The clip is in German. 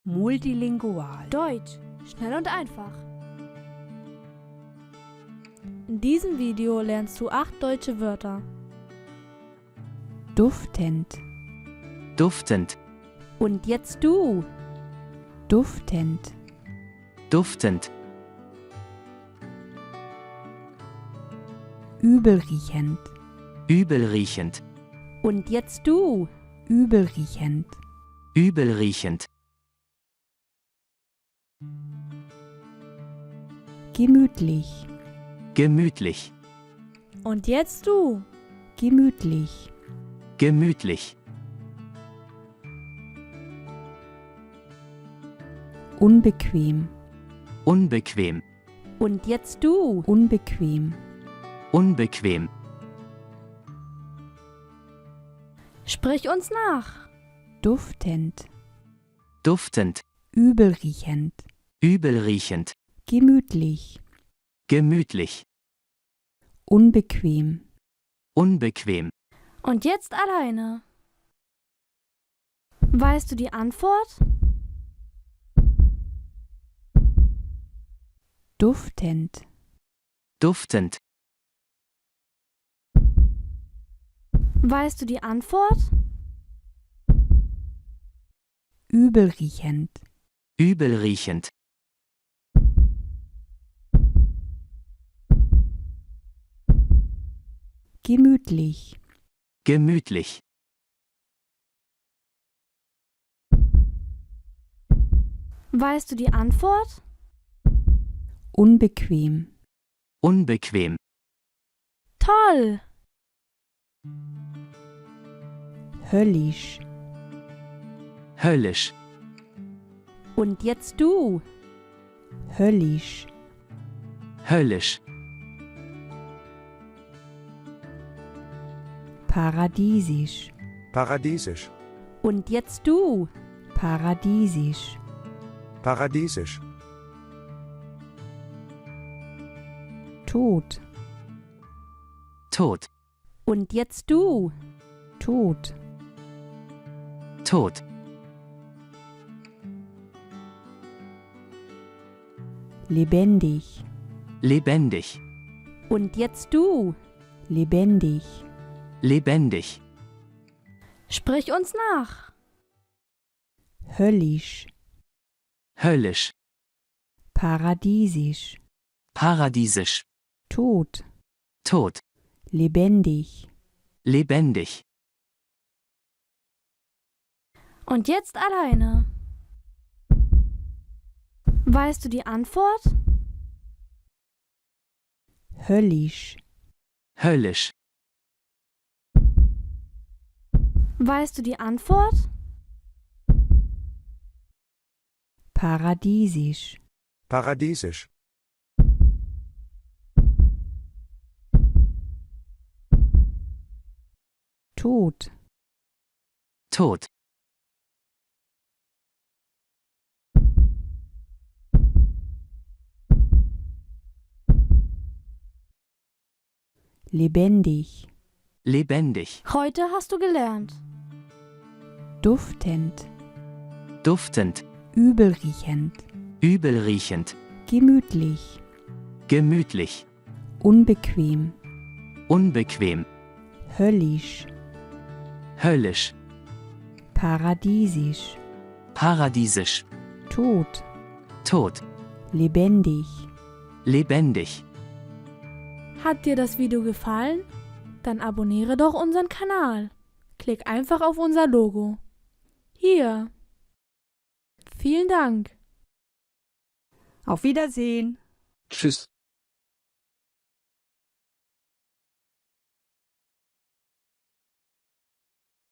Multilingual. Deutsch, schnell und einfach. In diesem Video lernst du 8 deutsche Wörter. Duftend. Duftend, Und jetzt du. Duftend. duftend, Übelriechend. übelriechend, Und jetzt du. Übelriechend. übelriechend, Gemütlich. gemütlich, Und jetzt du. Gemütlich. gemütlich, Unbequem. unbequem, Und jetzt du. Unbequem. unbequem, Sprich uns nach. Duftend. duftend, Übelriechend. übelriechend, Gemütlich. gemütlich, Unbequem. unbequem. Und jetzt alleine. Weißt du die Antwort? Duftend. Duftend, Weißt du die Antwort? Übelriechend. übelriechend, Gemütlich. gemütlich, Weißt du die Antwort? Unbequem. unbequem, Toll! Höllisch. höllisch, Und jetzt du. Höllisch. höllisch, Paradiesisch. Paradiesisch, Und jetzt du. Paradiesisch. paradiesisch, Tod. tot, Und jetzt du. Tod. tot, Lebendig. lebendig, Und jetzt du. Lebendig. lebendig, Sprich uns nach. Höllisch. höllisch, Paradiesisch. paradiesisch, Tod. tot, Lebendig. lebendig. Und jetzt alleine. Weißt du die Antwort? Höllisch. Höllisch, Weißt du die Antwort? Paradiesisch. paradiesisch, Tod. tot, Lebendig. lebendig, Heute hast du gelernt. Duftend. duftend, Übelriechend. übelriechend, Gemütlich. gemütlich, Unbequem. unbequem, Höllisch. höllisch, Paradiesisch. paradiesisch, Tod. tot, Lebendig. lebendig. Hat dir das Video gefallen? Dann abonniere doch unseren Kanal. Klick einfach auf unser Logo. Hier. Vielen Dank. Auf Wiedersehen. tschüss.